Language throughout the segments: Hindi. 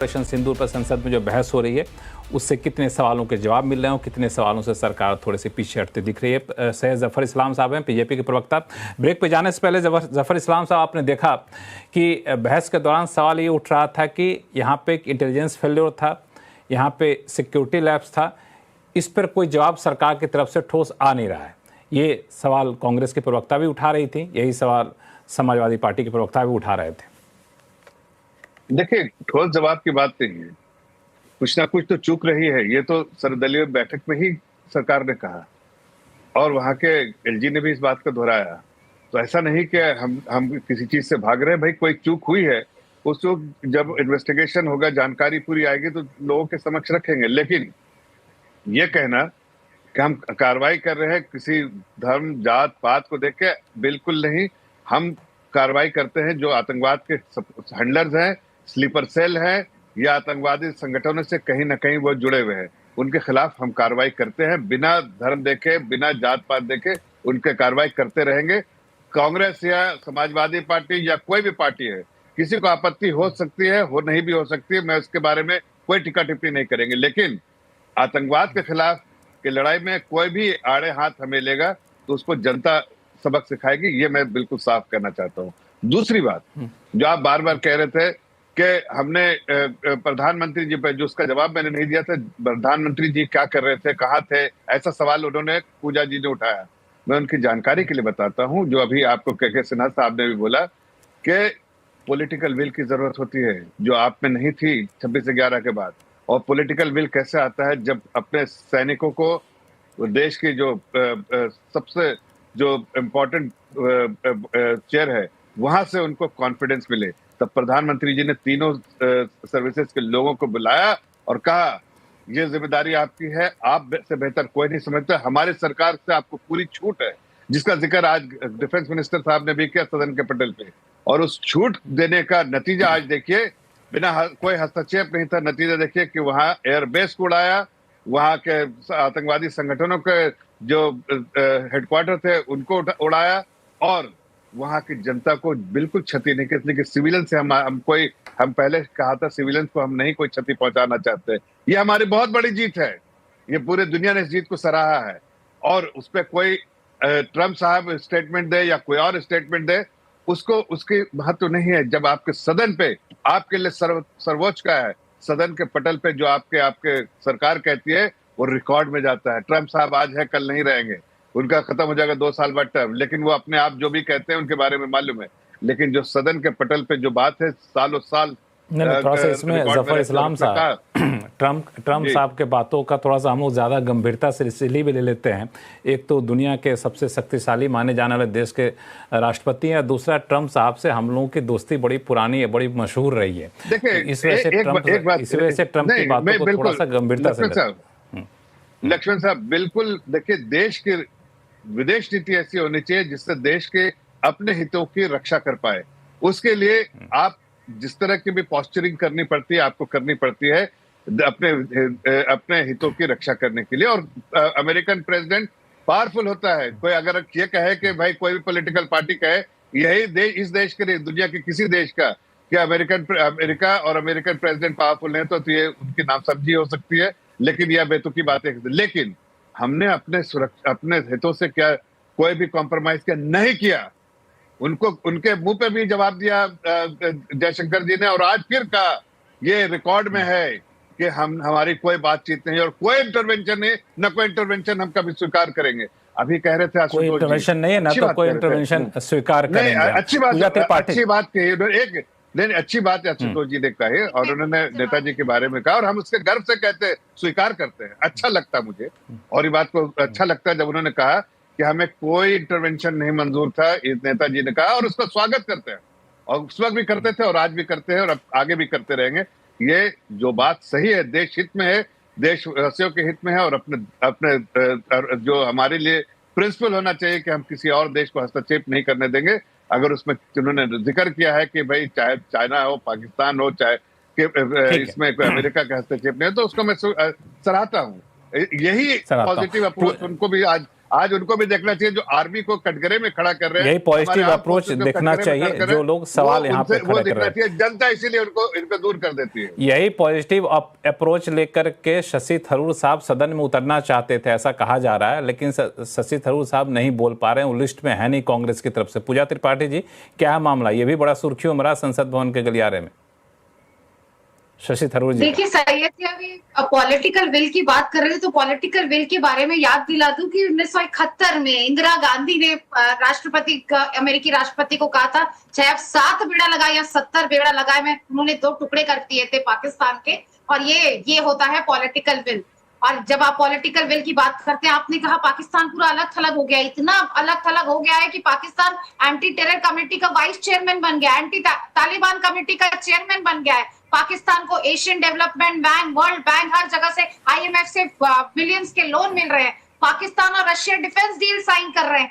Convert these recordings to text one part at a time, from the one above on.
ऑपरेशन सिंदूर पर संसद में जो बहस हो रही है उससे कितने सवालों के जवाब मिल रहे हैं और कितने सवालों से सरकार थोड़े से पीछे हटती दिख रही है। सैयद जफर इस्लाम साहब हैं, बीजेपी के प्रवक्ता। ब्रेक पे जाने से पहले जफर इस्लाम साहब, आपने देखा कि बहस के दौरान सवाल ये उठ रहा था कि यहाँ पे एक इंटेलिजेंस फेल्योर था, यहाँ पे सिक्योरिटी लैप्स था, इस पर कोई जवाब सरकार की तरफ से ठोस आ नहीं रहा है। ये सवाल कांग्रेस के प्रवक्ता भी उठा रही थी, यही सवाल समाजवादी पार्टी के प्रवक्ता भी उठा रहे थे। देखिए, ठोस जवाब की बात नहीं है, कुछ ना कुछ तो चूक रही है। ये तो सर्वदलीय बैठक में ही सरकार ने कहा और वहां के एलजी ने भी इस बात को दोहराया। तो ऐसा नहीं कि हम किसी चीज से भाग रहे हैं। भाई, कोई चूक हुई है, उस चूक जब इन्वेस्टिगेशन होगा, जानकारी पूरी आएगी तो लोगों के समक्ष रखेंगे। लेकिन ये कहना कि हम कार्रवाई कर रहे हैं किसी धर्म जात पात को देख के, बिल्कुल नहीं। हम कार्रवाई करते हैं जो आतंकवाद के हैंडलर्स हैं, स्लीपर सेल है या आतंकवादी संगठनों से कहीं ना कहीं वो जुड़े हुए हैं, उनके खिलाफ हम कार्रवाई करते हैं। बिना धर्म देखे, बिना जात पात देखे उनके कार्रवाई करते रहेंगे। कांग्रेस या समाजवादी पार्टी या कोई भी पार्टी है, किसी को आपत्ति हो सकती है, हो नहीं भी हो सकती है, मैं उसके बारे में कोई टिक्का टिप्पणी नहीं करेंगे। लेकिन आतंकवाद के खिलाफ की लड़ाई में कोई भी आड़े हाथ हमें लेगा तो उसको जनता सबक सिखाएगी, ये मैं बिल्कुल साफ करना चाहता हूँ। दूसरी बात जो आप बार बार कह रहे थे कि हमने प्रधानमंत्री जी पर, जो उसका जवाब मैंने नहीं दिया था, प्रधानमंत्री जी क्या कर रहे थे, कहाँ थे, ऐसा सवाल उन्होंने, पूजा जी ने उठाया। मैं उनकी जानकारी के लिए बताता हूँ, जो अभी आपको के सिन्हा साहब ने भी बोला कि पॉलिटिकल विल की जरूरत होती है, जो आप में नहीं थी 26/11 के बाद। और पॉलिटिकल विल कैसे आता है? जब अपने सैनिकों को देश की जो सबसे जो इम्पोर्टेंट चेयर है वहां से उनको कॉन्फिडेंस मिले। तब प्रधानमंत्री जी ने तीनों सर्विसेज के लोगों को बुलाया और कहा, ये जिम्मेदारी आपकी है, आप से बेहतर कोई नहीं समझता, हमारी सरकार से आपको पूरी छूट है, जिसका जिक्र आज डिफेंस मिनिस्टर साहब ने भी किया सदन के पटल पे। और उस छूट देने का नतीजा आज देखिए, बिना कोई हस्तक्षेप नहीं था। नतीजा देखिए कि वहां एयरबेस को उड़ाया, वहां के आतंकवादी संगठनों के जो हेडक्वार्टर थे उनको उड़ाया और वहां की जनता को बिल्कुल क्षति नहीं की। इसलिए सिविलियन से हम पहले कहा था, सिविलियन को हम नहीं कोई क्षति पहुंचाना चाहते। ये हमारी बहुत बड़ी जीत है, ये पूरे दुनिया ने इस जीत को सराहा है। और उस पर कोई ट्रम्प साहब स्टेटमेंट दे या कोई और स्टेटमेंट दे, उसको उसकी महत्व नहीं है। जब आपके सदन पे आपके लिए सर्वोच्च का है, सदन के पटल पे जो आपके सरकार कहती है वो रिकॉर्ड में जाता है। ट्रम्प साहब आज है, कल नहीं रहेंगे, उनका खत्म हो जाएगा 2 साल बाद टर्म, लेकिन वो अपने आप जो भी कहते हैं उनके बारे में मालूम है। लेकिन जो सदन के पटल पे जो बात है, सालों साल थोड़ा सा इसमें जफर इस्लाम साहब, ट्रम्प साहब के बातों का थोड़ा सा हम लोग ज़्यादा गंभीरता से इसलिए भी ले लेते हैं। एक तो दुनिया के सबसे शक्तिशाली माने जाने वाले देश के राष्ट्रपति हैं, दूसरा ट्रम्प साहब से हम लोगों की दोस्ती बड़ी पुरानी है, बड़ी मशहूर रही है। देखिए, इस वजह से ट्रम्प की बातों को थोड़ा सा गंभीरता से लक्ष्मण साहब, बिल्कुल। देखिए, देश की विदेश नीति ऐसी होनी चाहिए जिससे देश के अपने हितों की रक्षा कर पाए। उसके लिए आप जिस तरह की भी पॉस्चरिंग करनी पड़ती है, आपको करनी पड़ती है अपने हितों की रक्षा करने के लिए। और अमेरिकन प्रेसिडेंट पावरफुल होता है। कोई अगर ये कहे कि भाई, कोई भी पॉलिटिकल पार्टी कहे यही देश, इस देश के लिए, दुनिया के किसी देश का, क्या अमेरिका और अमेरिकन प्रेसिडेंट पावरफुल है, तो ये उनकी नामसमझी हो सकती है। लेकिन यह बेतुकी बातें, लेकिन हमने अपने हितों से क्या कोई भी कॉम्प्रोमाइज किया नहीं किया। उनके मुंह पे भी जवाब दिया जयशंकर जी ने, और आज फिर कहा, ये रिकॉर्ड में है कि हमारी कोई बातचीत नहीं और कोई इंटरवेंशन नहीं, न कोई इंटरवेंशन हम कभी स्वीकार करेंगे। अभी कह रहे थे कोई इंटरवेंशन नहीं है ना, तो कोई इंटरवेंशन स्वीकार करेंगे। अच्छी बात कही, नहीं अच्छी बात है आशुतोष जी ने कही, और उन्होंने नेताजी के बारे में कहा, और हम उसके गर्व से कहते, स्वीकार करते हैं। अच्छा लगता मुझे, और ये बात को अच्छा लगता है जब उन्होंने कहा कि हमें कोई इंटरवेंशन नहीं मंजूर था, नेताजी ने कहा, और उसका स्वागत करते हैं। और उस वक्त भी करते थे और आज भी करते हैं और अब आगे भी करते रहेंगे। ये जो बात सही है, देश हित में है, देशवासियों के हित में है, और अपने जो हमारे लिए प्रिंसिपल होना चाहिए कि हम किसी और देश को हस्तक्षेप नहीं करने देंगे। अगर उसमें उन्होंने जिक्र किया है कि भाई चाहे चाइना हो, पाकिस्तान हो, चाहे कि इसमें कोई अमेरिका का हस्तक्षेप नहीं है, तो उसको मैं सराहता हूँ। यही पॉजिटिव अप्रोच उनको भी आज आज उनको भी देखना चाहिए जो आर्मी को कटघरे में खड़ा कर रहे हैं। यही पॉजिटिव हमारे आर्म अप्रोच फोर्सेस को देखना कटघरे में चाहिए, खड़ा कर रहे जो हैं, लोग सवाल यहाँ पे वो खड़े कर दिखना रहे हैं। चाहिए। जनता इसीलिए इनको दूर कर देती है। यही पॉजिटिव अप्रोच लेकर के शशि थरूर साहब सदन में उतरना चाहते थे, ऐसा कहा जा रहा है, लेकिन शशि थरूर साहब नहीं बोल पा रहे हैं, वो लिस्ट में है नहीं कांग्रेस की तरफ से। पूजा त्रिपाठी जी, क्या है मामला? ये भी बड़ा सुर्खियों में रहा संसद भवन के गलियारे में, शशि थरूर जी। देखिए सैयद जी, अभी पॉलिटिकल विल की बात कर रहे थे, तो पॉलिटिकल विल के बारे में याद दिला दूं कि 1971 में इंदिरा गांधी ने अमेरिकी राष्ट्रपति को कहा था, चाहे आप 7 बेड़ा लगाए या 70 बेड़ा लगाए, में उन्होंने 2 टुकड़े कर दिए थे पाकिस्तान के। और ये होता है पॉलिटिकल विल। और जब आप पॉलिटिकल विल की बात करते हैं, आपने कहा पाकिस्तान पूरा अलग थलग हो गया, इतना अलग थलग हो गया है कि पाकिस्तान एंटी टेरर कमेटी का वाइस चेयरमैन बन गया, एंटी तालिबान कमेटी का चेयरमैन बन गया है। पाकिस्तान को Asian development bank, world bank, हर जगह से IMF से बिलियंस के लोन मिल रहे हैं। पाकिस्तान और रशिया डिफेंस डील साइन कर रहे हैं।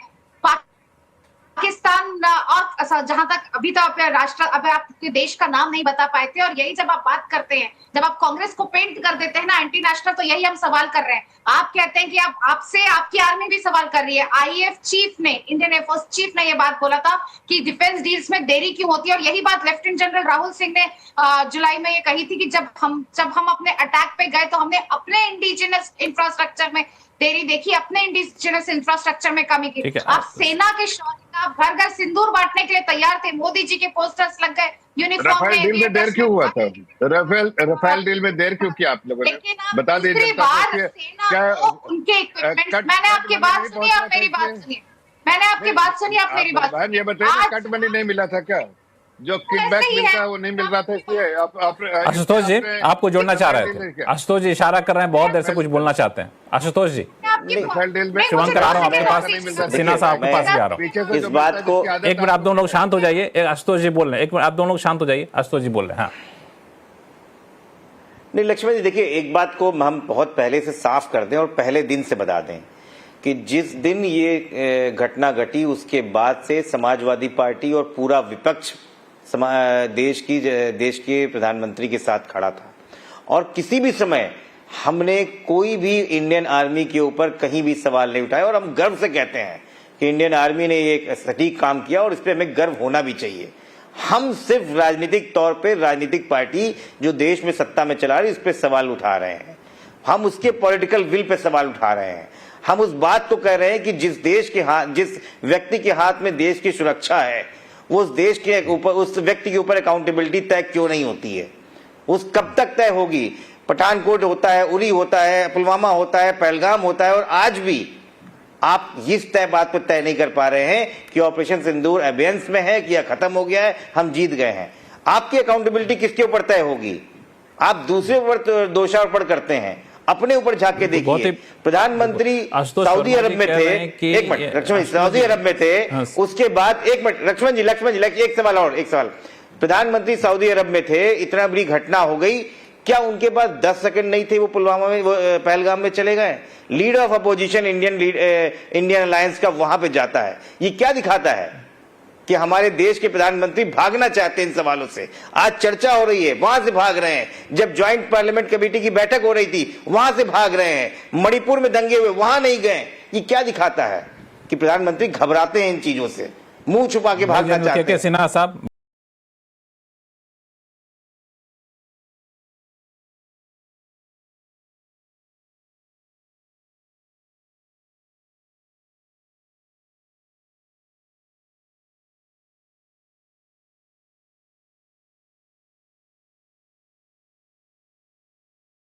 पाकिस्तान और जहां तक अभी तो आपके देश का नाम नहीं बता पाए थे, और यही जब आप बात करते हैं, जब आप कांग्रेस को पेंट कर देते हैं ना एंटी नेशनल, तो यही हम सवाल कर रहे हैं। आप कहते हैं कि आपसे आपकी आर्मी भी सवाल कर रही है। IAF चीफ ने, इंडियन एयरफोर्स चीफ ने यह बात बोला था कि डिफेंस डील्स में देरी क्यों होती है, और यही बात लेफ्टिनेंट जनरल राहुल सिंह ने जुलाई में ये कही थी कि जब हम अपने अटैक पे गए तो हमने अपने इंडिजिनस इंफ्रास्ट्रक्चर में देरी देखी, अपने इंडिजिनस इंफ्रास्ट्रक्चर में कमी की। आप सेना के शौर्य का घर घर सिंदूर बांटने के लिए तैयार थे, मोदी जी के पोस्टर्स लग गए, यूनिफॉर्म राफेल डील में देर क्यों हुआ था? राफेल डील में देर क्यों किया आप लोगों ने? बता दीजिए क्या उनके इक्विपमेंट। मैंने आपकी बात सुनी, आप मेरी बात सुनिए। मैंने आपकी बात सुनी, आप मेरी बात सुनिए। ये बताइए, कट मनी नहीं मिला था क्या? जो किकबैक मिलता है वो नहीं मिल रहा था, इसलिए आशुतोष जी आपको जोड़ना चाह रहे थे। आशुतोष जी इशारा कर रहे हैं, बहुत देर से कुछ बोलना चाहते हैं। आशुतोष जी, शुभंकर आ रहा हूं आपके पास, सिन्हा साहब के पास भी आ रहा हूं। इस बात को एक मिनट आप दोनों लोग शांत हो जाइए। आशुतोष जी बोल रहे हैं, एक मिनट आप दोनों लोग शांत हो जाइए। आशुतोष जी बोल रहे हैं। हाँ नहीं लक्ष्मण जी, देखिए एक बात को हम बहुत पहले से साफ कर दें और पहले दिन से बता दें कि जिस दिन ये घटना घटी उसके बाद से समाजवादी पार्टी और पूरा विपक्ष देश के प्रधानमंत्री के साथ खड़ा था, और किसी भी समय हमने कोई भी इंडियन आर्मी के ऊपर कहीं भी सवाल नहीं उठाया, और हम गर्व से कहते हैं कि इंडियन आर्मी ने एक सटीक काम किया और इस पर हमें गर्व होना भी चाहिए। हम सिर्फ राजनीतिक तौर पे राजनीतिक पार्टी जो देश में सत्ता में चला रही है इस पे सवाल उठा रहे हैं, हम उसके पॉलिटिकल विल पे सवाल उठा रहे हैं। हम उस बात को कह रहे हैं कि जिस व्यक्ति के हाथ में देश की सुरक्षा है, उस देश के ऊपर, उस व्यक्ति के ऊपर अकाउंटेबिलिटी तय क्यों नहीं होती है? उस कब तक तय होगी? पठानकोट होता है, उरी होता है, पुलवामा होता है, पहलगाम होता है, और आज भी आप इस बात पर तय नहीं कर पा रहे हैं कि ऑपरेशन सिंदूर अबेयंस में है कि या खत्म हो गया है, हम जीत गए हैं। आपकी अकाउंटेबिलिटी किसके ऊपर तय होगी? आप दूसरे ऊपर दोषारोपण करते हैं, अपने ऊपर झांक के देखिए। प्रधानमंत्री सऊदी अरब में थे, एक मिनट लक्ष्मण जी, सऊदी अरब में थे, उसके बाद एक मिनट लक्ष्मण जी, एक सवाल। प्रधानमंत्री सऊदी अरब में थे, इतना बड़ी घटना हो गई, क्या उनके पास 10 सेकंड नहीं थे? वो पुलवामा में, वो पहलगाम में चले गए। Leader of opposition Indian alliance का वहां पे जाता है। ये क्या दिखाता है कि हमारे देश के प्रधानमंत्री भागना चाहते हैं इन सवालों से। आज चर्चा हो रही है, वहां से भाग रहे हैं। जब ज्वाइंट पार्लियामेंट कमेटी की बैठक हो रही थी, वहां से भाग रहे हैं। मणिपुर में दंगे हुए, वहां नहीं गए। ये क्या दिखाता है कि प्रधानमंत्री घबराते हैं इन चीजों से, मुंह छुपा के भागना चाहते हैं। सिन्हा साहब